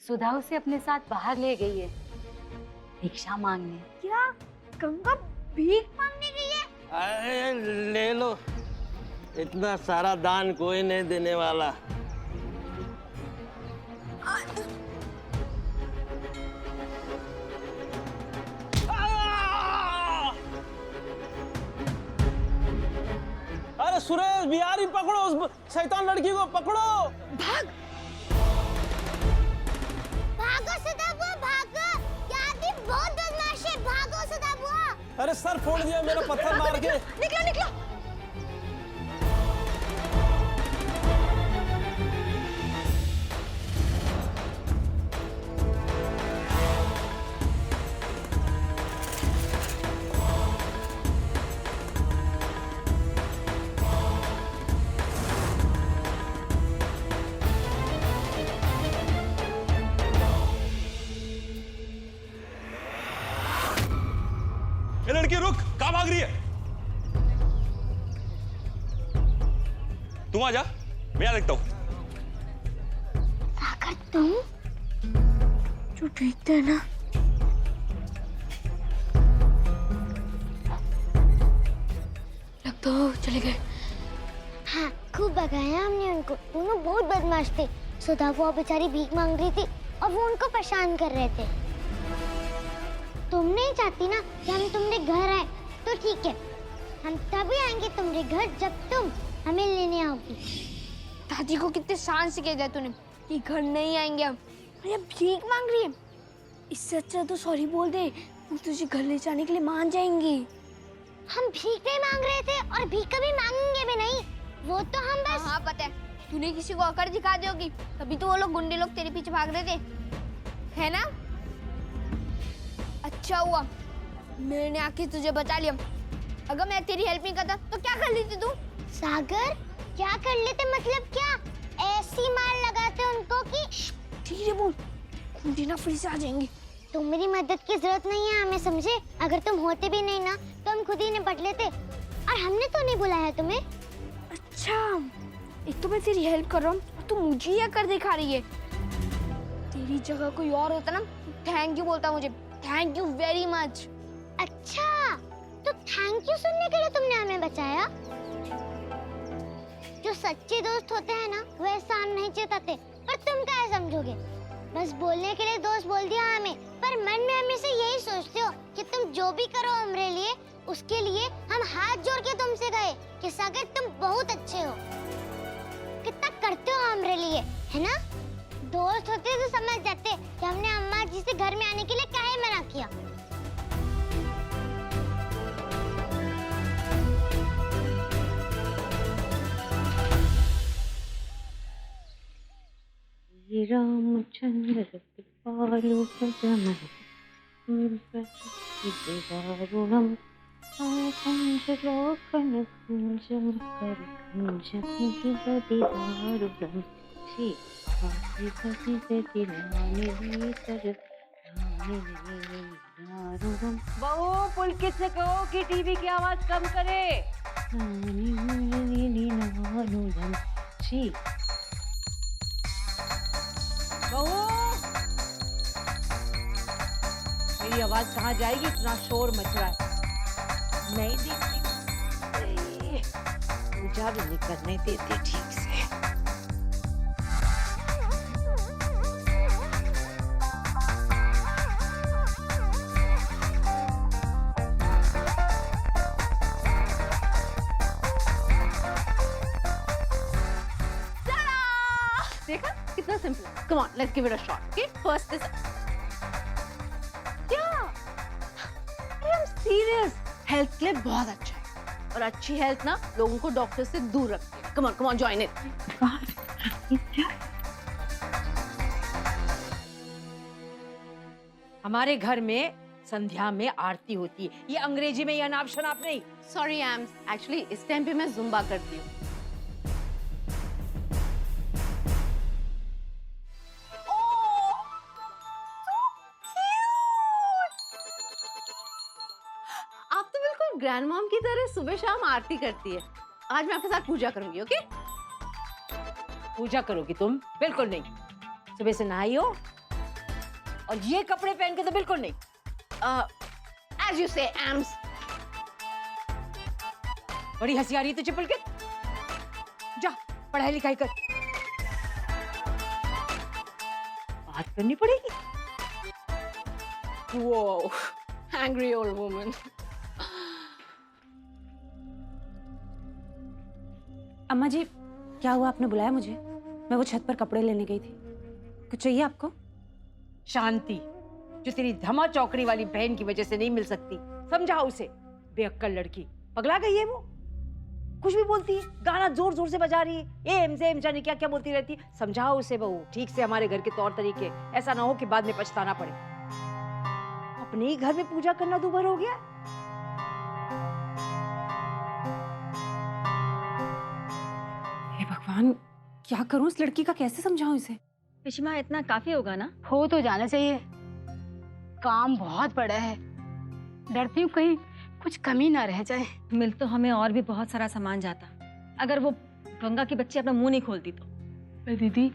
सुधा उसे अपने साथ बाहर ले गई है भिक्षा मांगने। क्या गंगा भीख मांगने गई है? अरे ले लो, इतना सारा दान कोई नहीं देने वाला। अरे सुरेश बिहारी, पकड़ो उस शैतान लड़की को, पकड़ो। भाग भागो सुधा बुआ, भागो। ये आदमी बहुत बदमाश है, भागो सुधा बुआ। अरे सर फोड़ दिया मेरा पत्थर मार के। निकलो निकलो। ये लड़की रुक, कहाँ भाग रही है? तुम आ जा, मैं यहाँ देखता हूँ। सागर तुम जो देखते है ना, लगता हो चले गए। हाँ खूब भगाया हमने उनको, दोनों बहुत बदमाश थे। सुधा वो बेचारी भीख मांग रही थी और वो उनको परेशान कर रहे थे। तुम नहीं चाहती ना कि हम तुम्हारे घर आए, तो ठीक है, हम तभी आएंगे तुम्हारे घर जब तुम हमें लेने आओगी। दादी को कितने शान से कह दिया तूने कि घर नहीं आएंगे हम। अरे भीख मांग रही है, इससे अच्छा तो सॉरी बोल दे, हम तुझे घर ले जाने के लिए मान जाएंगे। हम भीख नहीं मांग रहे थे और भीख कभी मांगेंगे भी नहीं, वो तो हम बस। हाँ पता है, तूने किसी को अकड़ दिखा दी होगी, तभी तो वो लोग गुंडे लोग तेरे पीछे भाग रहे थे, है ना? अच्छा हुआ मैंने आके तुझे बचा लिया, अगर मैं तेरी हेल्प नहीं करता तो क्या कर लेती तू? सागर क्या कर लेते मतलब क्या? ऐसी मार लगाते उनको कि धीरे बोल, गुंडे ना फिर से आ जाएंगे। तुम मेरी मदद की जरूरत नहीं है हमें, समझे? अगर तुम होते भी नहीं ना तो हम खुद ही निपट लेते, और हमने तो नहीं बुलाया तुम्हें। अच्छा, एक तो मैं तेरी हेल्प कर रहा हूँ और तू मुझे ये कर दिखा रही है। तेरी जगह कोई और होता ना, थैंक यू बोलता मुझे, थैंक यू वेरी मच। अच्छा, तो थैंक यू सुनने के लिए तुमने हमें बचाया। जो सच्चे दोस्त होते हैं ना वो एहसान नहीं जताते, पर तुम क्या समझोगे? बस बोलने के लिए दोस्त बोल दिया हमें, पर मन में हमेशा यही सोचते हो कि तुम जो भी करो हमारे लिए, उसके लिए हम हाथ जोड़ के तुमसे गए कि सागर तुम बहुत अच्छे हो, कितना करते हो हमारे लिए, है ना? दोस्त होते तो समझ जाते कि हमने अम्मा जी से घर में आने के लिए काहे मना किया। रामचंद्र कृपालु पदमं दारुणं पंचलोकनकुञ्जं करकुञ्जं दारुणं। बहू पुलकित से कहो कि टीवी की आवाज कम करे। बहू मेरी आवाज कहाँ जाएगी, इतना शोर मच रहा है। नहीं देखती, पूजा भी नहीं करने देती ठीक से। देखा कितना सिंपल है। Come on, let's give it a shot. Okay, first this. क्या? अरे I'm serious. Health के लिए बहुत अच्छा है, और अच्छी हेल्थ ना लोगों को डॉक्टर से दूर रखती है। Come on, join it. हमारे घर में संध्या में आरती होती है, ये अंग्रेजी में या नाप शनाप नहीं। सॉरी एम, एक्चुअली इस टाइम पे मैं जुम्बा करती हूँ। ग्रैंड मॉम की तरह सुबह शाम आरती करती है। आज मैं आपके साथ पूजा करूंगी, ओके? पूजा करोगी तुम? बिल्कुल नहीं। सुबह से नहाई हो, और ये कपड़े पहन के तो बिल्कुल नहीं। एज यू से एम्स। बड़ी हंसी आ रही है तुझे पुलकित, जा पढ़ाई लिखाई कर, बात करनी पड़ेगी। Whoa, angry old woman. अम्मा जी क्या हुआ, आपने बुलाया मुझे? मैं वो छत पर कपड़े लेने गई थी। कुछ चाहिए आपको? शांति जो तेरी धमा चौकड़ी वाली बहन की वजह से नहीं मिल सकती, समझा उसे। बेअक्कल लड़की, पगला गई है वो, कुछ भी बोलती है, गाना जोर जोर से बजा रही है, एम जाने क्या क्या बोलती रहती है। समझाओ उसे बहू ठीक से, हमारे घर के तौर तरीके, ऐसा ना हो कि बाद में पछताना पड़े। अपने ही घर में पूजा करना दूभर हो गया। हे भगवान, क्या करूं इस लड़की का, कैसे समझाऊं इसे? पिछमा इतना काफी होगा ना? हो तो जाना चाहिए, काम बहुत बड़ा है। डरती हूँ कहीं कुछ कमी ना रह जाए। मिल तो हमें और भी बहुत सारा सामान जाता, अगर वो गंगा की बच्ची अपना मुंह नहीं खोलती तो। पर दीदी,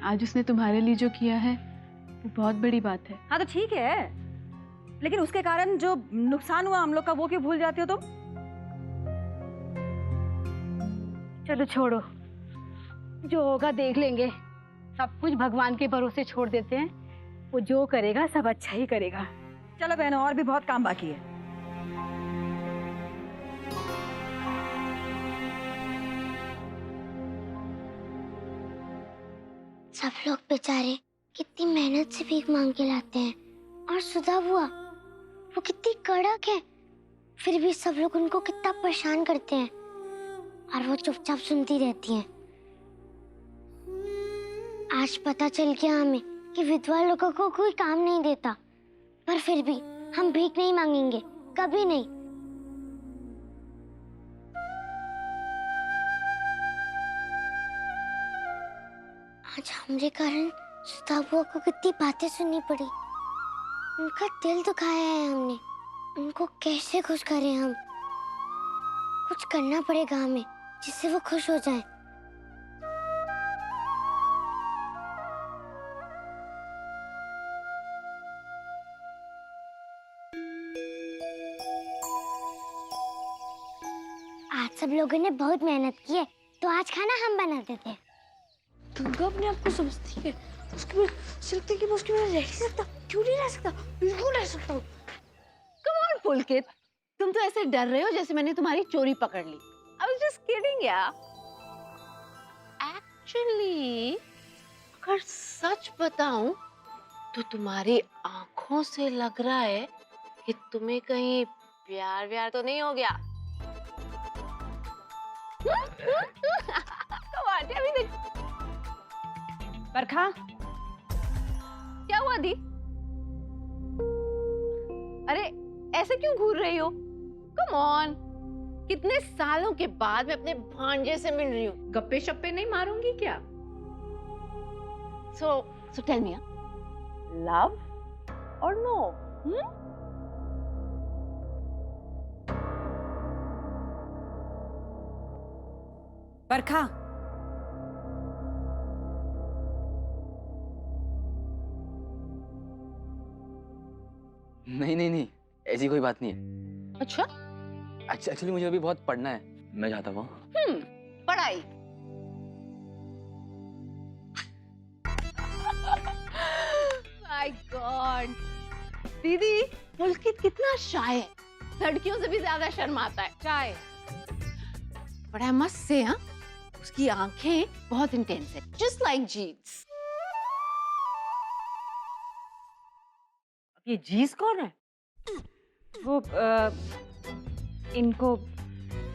आज उसने तुम्हारे लिए जो किया है वो बहुत बड़ी बात है। हाँ तो ठीक है, लेकिन उसके कारण जो नुकसान हुआ हम लोग का वो क्यों भूल जाती हो तुम? चलो छोड़ो, जो होगा देख लेंगे। सब कुछ भगवान के भरोसे छोड़ देते हैं, वो जो करेगा सब अच्छा ही करेगा। चलो बहनों, और भी बहुत काम बाकी है। सब लोग बेचारे कितनी मेहनत से भीख मांग के लाते हैं, और सुधा बुआ वो कितनी कड़क है, फिर भी सब लोग उनको कितना परेशान करते हैं और वो चुपचाप सुनती रहती हैं। आज पता चल गया हमें कि विधवा लोगों को कोई काम नहीं देता, पर फिर भी हम भीख नहीं मांगेंगे, कभी नहीं। आज हमारे कारण सुधा बुआ को कितनी बातें सुननी पड़ी, उनका दिल दुखाया है हमने। उनको कैसे खुश करें हम? कुछ करना पड़ेगा हमें जिससे वो खुश हो जाएं। आज सब लोगों ने बहुत मेहनत की है, तो आज खाना हम बनाते थे। गंगा अपने आप को समझती है, उसके बिना सिलते कि उसके बिना रह नहीं सकता। क्यों नहीं रह सकता? बिल्कुल रह सकता हूँ। Come on, पुलकित, तुम तो ऐसे डर रहे हो जैसे मैंने तुम्हारी चोरी पकड़ ली। I was just kidding यार। Actually, अगर सच बताऊं तो तुम्हारी आंखों से लग रहा है कि तुम्हें कहीं प्यार व्यार तो नहीं हो गया। Come on, tell me the... बरखा, क्या हुआ दी? अरे ऐसे क्यों घूर रही हो? Come on, कितने सालों के बाद मैं अपने भांजे से मिल रही हूँ। गप्पे शप्पे नहीं मारूंगी क्या? So tell me, love or no? बरखा, नहीं, ऐसी कोई बात नहीं है। अच्छा, एक्चुअली मुझे अभी बहुत पढ़ना है, मैं जाता हूँ। पढ़ाई। My God, दीदी, पुलकित कितना शाय है, लड़कियों से भी ज्यादा शर्माता है। चाय। बड़ा मस्त से, हाँ? उसकी आंखें बहुत इंटेंस है, just like jeans। ये जीस कौन है? वो इनको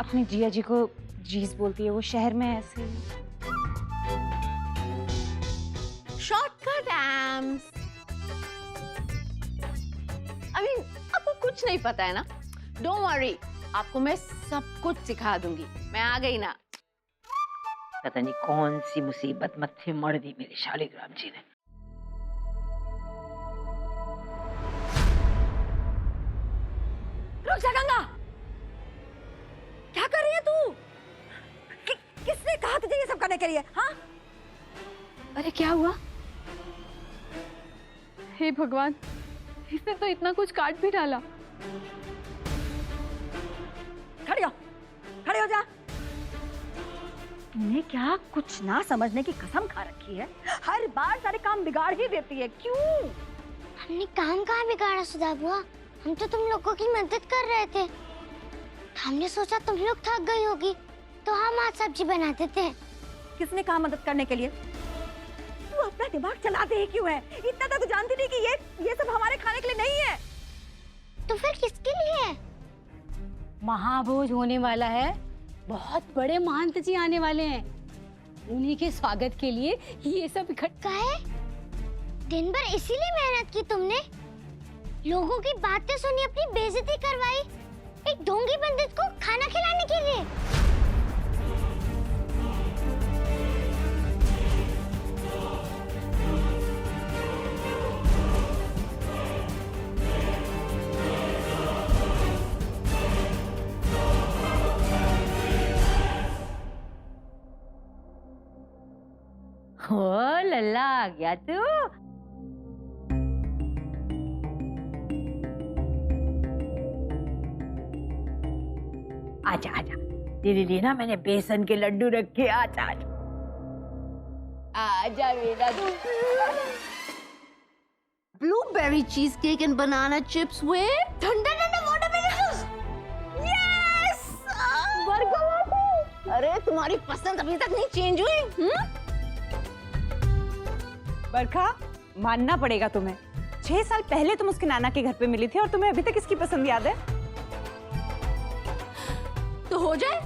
अपनी जिया जी को जीस बोलती है, वो शहर में ऐसे। Shortcut AIIMS. I mean, आपको कुछ नहीं पता है ना? Don't worry, आपको मैं सब कुछ सिखा दूंगी। मैं आ गई ना। पता नहीं कौन सी मुसीबत मत्थे मर दी मेरे शालिग्राम जी ने। रुक जा गंगा, क्या कर रही है तू? किसने कहा तुझे ये सब करने के लिए? हाँ, अरे क्या हुआ? हे भगवान, इसने तो इतना कुछ काट भी डाला। खड़े हो जा। तूने क्या कुछ ना समझने की कसम खा रखी है? हर बार सारे काम बिगाड़ ही देती है, क्यों? हमने काम कहाँ बिगाड़ा सुधा बुआ? हम तो तुम लोगों की मदद कर रहे थे। हमने सोचा तुम लोग थक गई होगी तो हम आज सब्जी बना देते हैं। किसने कहा मदद करने के लिए? तू अपना दिमाग चलाते ही क्यों है? इतना तो तू जानती नहीं कि ये सब हमारे खाने के लिए नहीं है। तो फिर किसके लिए है? महाभोज होने वाला है, बहुत बड़े महंत जी आने वाले हैं, उन्हीं के स्वागत के लिए ये सब इकट्ठा है। दिन भर इसीलिए मेहनत की तुमने? लोगों की बातें सुनी, अपनी बेइज्जती करवाई, एक ढोंगी पंडित को खाना खिलाने के लिए। ओ लल्ला, आ गया तू। आजा आजा, तेरे लिए ना मैंने बेसन के लड्डू रखे। आजा आजा आजा मेरा Blueberry cheesecake and banana chips with ठंडा ठंडा watermelon juice. Yes! बरखा, अरे तुम्हारी पसंद अभी तक नहीं चेंज हुई? बरखा, मानना पड़ेगा तुम्हें। 6 साल पहले तुम उसके नाना के घर पे मिली थी और तुम्हें अभी तक इसकी पसंद याद है? तो हो जाए।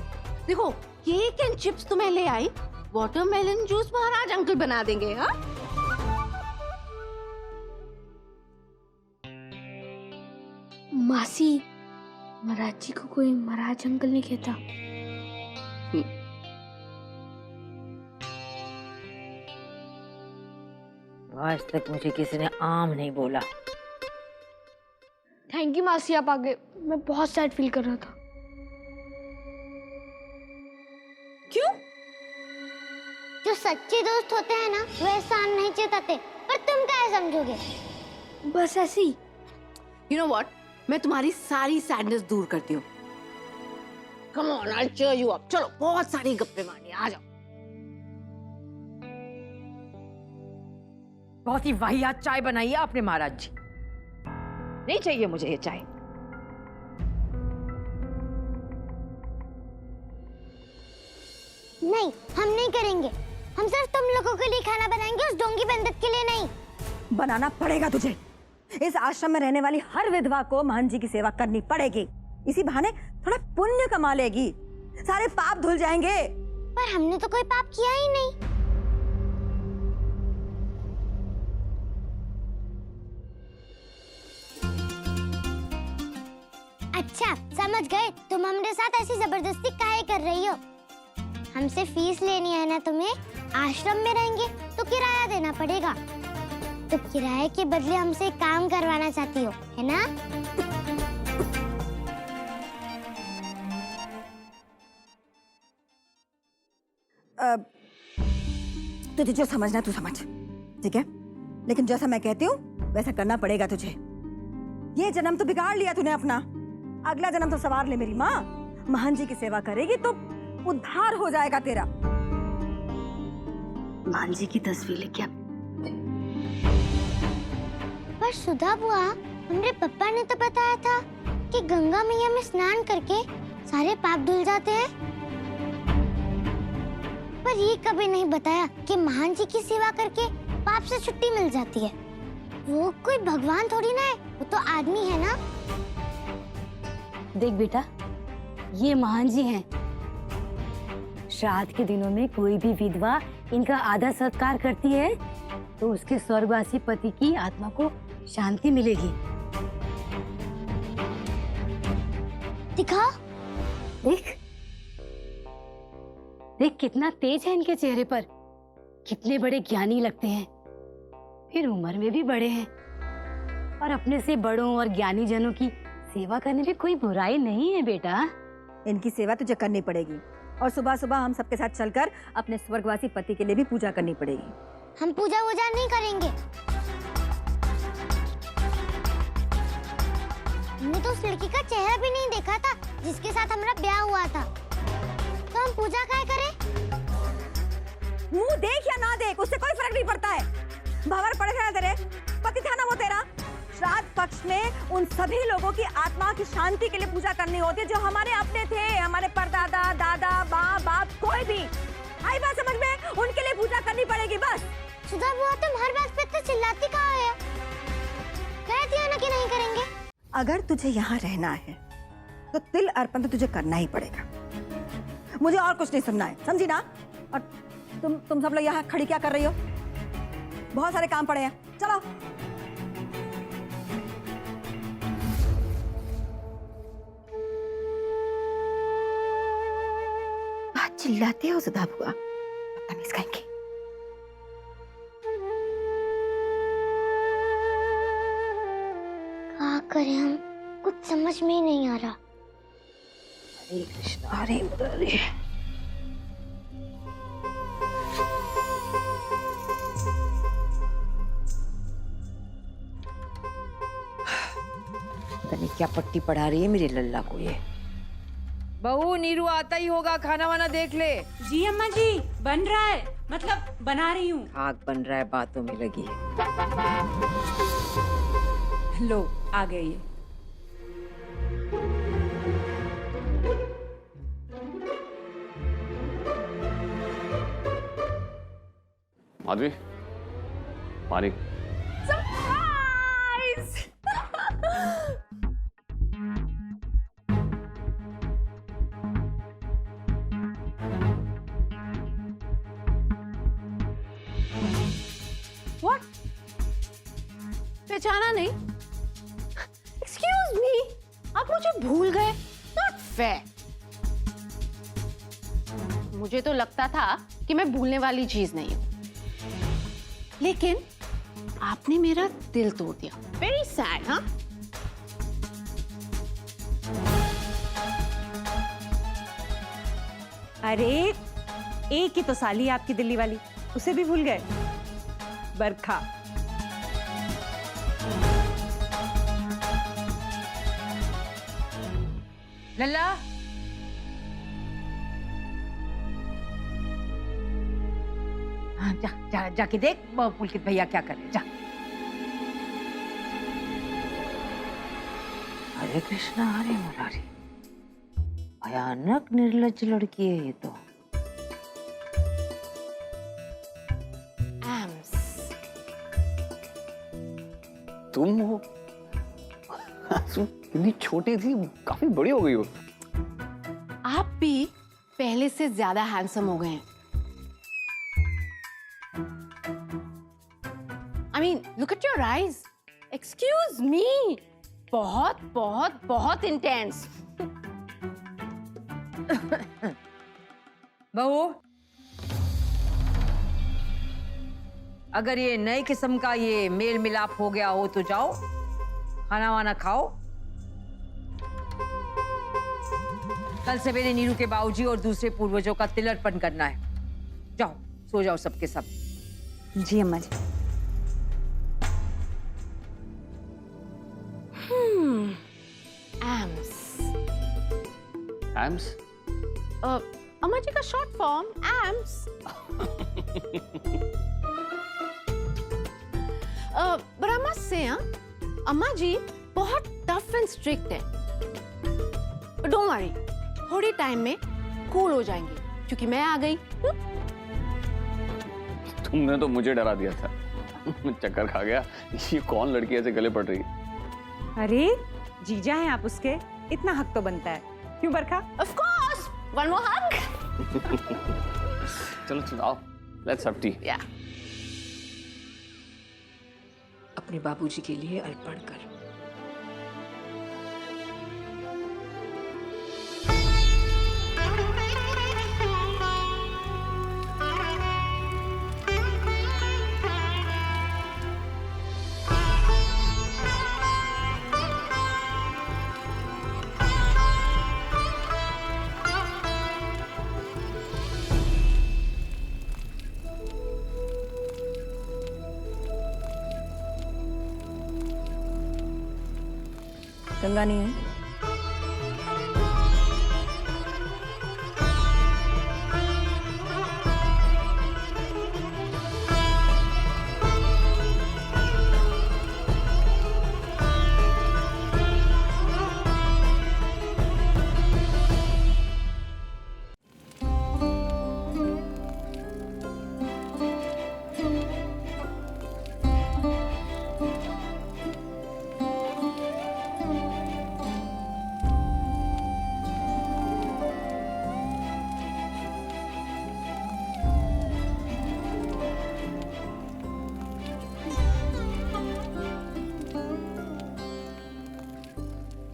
देखो, केक एंड चिप्स तो मैं ले आई, वाटरमेलन जूस महाराज अंकल बना देंगे। हाँ, मासी, महाराज जी को कोई महाराज अंकल नहीं कहता। आज तक मुझे किसी ने आम नहीं बोला। थैंक यू मासी, आप आ गए। मैं बहुत सैड फील कर रहा था। क्यों? जो सच्चे दोस्त होते हैं ना, वो एहसान नहीं जताते, पर तुम क्या समझोगे? बस ऐसी। You know what? मैं तुम्हारी सारी सैडनेस दूर करती हूँ। Come on, I'll cheer you up. चलो, बहुत सारी गप्पे मारनी, आ जाओ। बहुत ही वाहियात चाय बनाई है आपने महाराज जी। नहीं चाहिए मुझे ये चाय। नहीं, हम नहीं करेंगे। हम सिर्फ तुम लोगों के लिए खाना बनाएंगे, उस ढोंगी पंडित के लिए नहीं। बनाना पड़ेगा तुझे। इस आश्रम में रहने वाली हर विधवा को महंत जी की सेवा करनी पड़ेगी। इसी बहाने थोड़ा पुण्य कमा लेगी, सारे पाप धुल जाएंगे। पर हमने तो कोई पाप किया ही नहीं। अच्छा, समझ गए। तुम हमारे साथ ऐसी जबरदस्ती काहे कर रही हो? हमसे फीस लेनी है ना तुम्हें? आश्रम में रहेंगे तो किराया देना पड़ेगा। तो किराए के बदले हमसे काम करवाना चाहती हो, है ना? तुझे जो समझना तू समझ, ठीक है? लेकिन जैसा मैं कहती हूँ वैसा करना पड़ेगा तुझे। ये जन्म तो बिगाड़ लिया तूने अपना, अगला जन्म तो सवार ले मेरी माँ। महंत जी की सेवा करेगी तो उद्धार हो जाएगा तेरा। मान जी की तस्वीर लेके आप। पर सुधा बुआ, हमारे पापा ने तो बताया था कि गंगा मैया में स्नान करके सारे पाप धुल जाते हैं। पर ये कभी नहीं बताया कि महान जी की सेवा करके पाप से छुट्टी मिल जाती है। वो कोई भगवान थोड़ी ना है, वो तो आदमी है ना। देख बेटा, ये महान जी हैं। श्राद्ध के दिनों में कोई भी विधवा इनका आदर सत्कार करती है तो उसके स्वर्गवासी पति की आत्मा को शांति मिलेगी। दिखाओ। देख देख, कितना तेज है इनके चेहरे पर। कितने बड़े ज्ञानी लगते हैं, फिर उम्र में भी बड़े हैं। और अपने से बड़ों और ज्ञानी जनों की सेवा करने में कोई बुराई नहीं है बेटा। इनकी सेवा तुझे करनी पड़ेगी और सुबह सुबह हम सबके साथ चलकर अपने स्वर्गवासी पति के लिए भी पूजा करनी पड़ेगी। हम पूजा वूजा नहीं करेंगे। हमने तो उस लड़की का चेहरा भी नहीं देखा था जिसके साथ हमारा ब्याह हुआ था, तो हम पूजा क्या करें? मुंह देख या ना देख उससे कोई फर्क नहीं पड़ता है। भंवर पड़े थे तेरे पति था ना वो तेरा। श्राद्ध पक्ष में उन सभी लोगों की आत्मा की शांति के लिए पूजा करनी होती है जो हमारे अपने थे, हमारे परदादा, दादा, माँ बाप, कोई भी। आई बात समझ में? उनके लिए पूजा करनी पड़ेगी बस। सुधा बुआ, तुम हर बात पे इतना चिल्लाती कहाँ है? कह दिया ना कि नहीं करेंगे। अगर तुझे यहाँ रहना है तो तिल अर्पण तो तुझे करना ही पड़ेगा। मुझे और कुछ नहीं सुनना है, समझी ना? और तुम सब लोग यहाँ खड़ी क्या कर रही हो? बहुत सारे काम पड़े हैं, चलो। बात चिल्लाते हो सुधा बुआ, बदतमीज कहेंगे। क्या करें हम? कुछ समझ में ही नहीं आ रहा। हरे कृष्णा हरे मुरारी। पता नहीं क्या पट्टी पढ़ा रही है मेरे लल्ला को ये। बहू नीरू आता ही होगा, खाना वाना देख ले। जी अम्मा जी, बन रहा है, मतलब बना रही हूँ। आग बन रहा है, बातों में लगी है। लो आ गए ये। माधवी, पानी। What? पहचाना नहीं? Excuse me, आप मुझे भूल गए? Not fair. मुझे तो लगता था कि मैं भूलने वाली चीज नहीं हूं, लेकिन आपने मेरा दिल तोड़ दिया। Very sad, हाँ? अरे एक ही तो साली आपकी दिल्ली वाली, उसे भी भूल गए? बरखा। लल्ला, हाँ जाके देख पुलकित भैया क्या कर रहे। जा। हरे कृष्णा हरे मुरारी। भयानक निर्लज्ज लड़की है ये तो। तुम हो? इतनी छोटी थी, काफी बड़ी हो गई हो। आप भी पहले से ज्यादा हैंडसम हो गए हैं। I mean, look at your eyes. Excuse me. बहुत बहुत बहुत इंटेंस। बहू, अगर ये नए किस्म का ये मेल मिलाप हो गया हो तो जाओ, खाना वाना खाओ। कल सवेरे नीरू के बाबूजी और दूसरे पूर्वजों का तिल अर्पण करना है। जाओ सो जाओ सबके सब। जी अम्मा जी। एम्स। एम्स? अम्मा जी का शॉर्ट फॉर्म एम्स। ब्रह्मा से अम्मा जी बहुत टफ एंड स्ट्रिक्ट है। डोंट वरी, थोड़ी टाइम में कूल हो जाएंगे क्योंकि मैं आ गई। तुमने तो मुझे डरा दिया था। चक्कर खा गया। ये कौन लड़की ऐसे गले पड़ रही है? अरे जीजा हैं आप उसके, इतना हक तो बनता है। क्यों बरखा? Of course, one more hug. चलो आओ, लेट्स हैव टी। Yeah. अपने बाबूजी के लिए अर्पण कर। गंगा नहीं आई।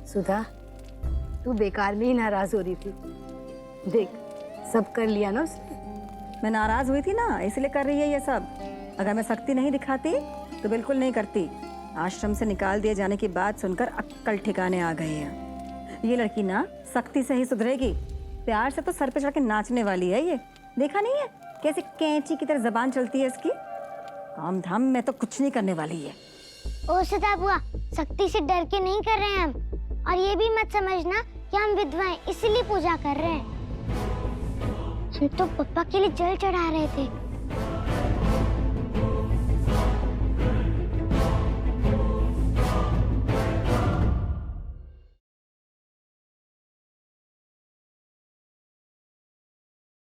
सुधा, तू बेकार में ही नाराज हो रही थी। देख, सब कर लिया ना उसने। मैं नाराज हुई थी ना, इसलिए कर रही है ये सब। अगर मैं सख्ती नहीं दिखाती तो बिल्कुल नहीं करती। आश्रम से निकाल दिए जाने की बात सुनकर अक्कल ठिकाने आ गई है। ये लड़की ना सख्ती से ही सुधरेगी, प्यार से तो सर पे चढ़ के नाचने वाली है ये। देखा नहीं है कैसे कैंची की तरह जबान चलती है इसकी। काम धाम में तो कुछ नहीं करने वाली है। ओ सदा बुआ, सख्ती से डर के नहीं कर रहे हैं हम। और ये भी मत समझना कि हम विधवा हैं इसलिए पूजा कर रहे हैं। हम तो पप्पा के लिए जल चढ़ा रहे थे।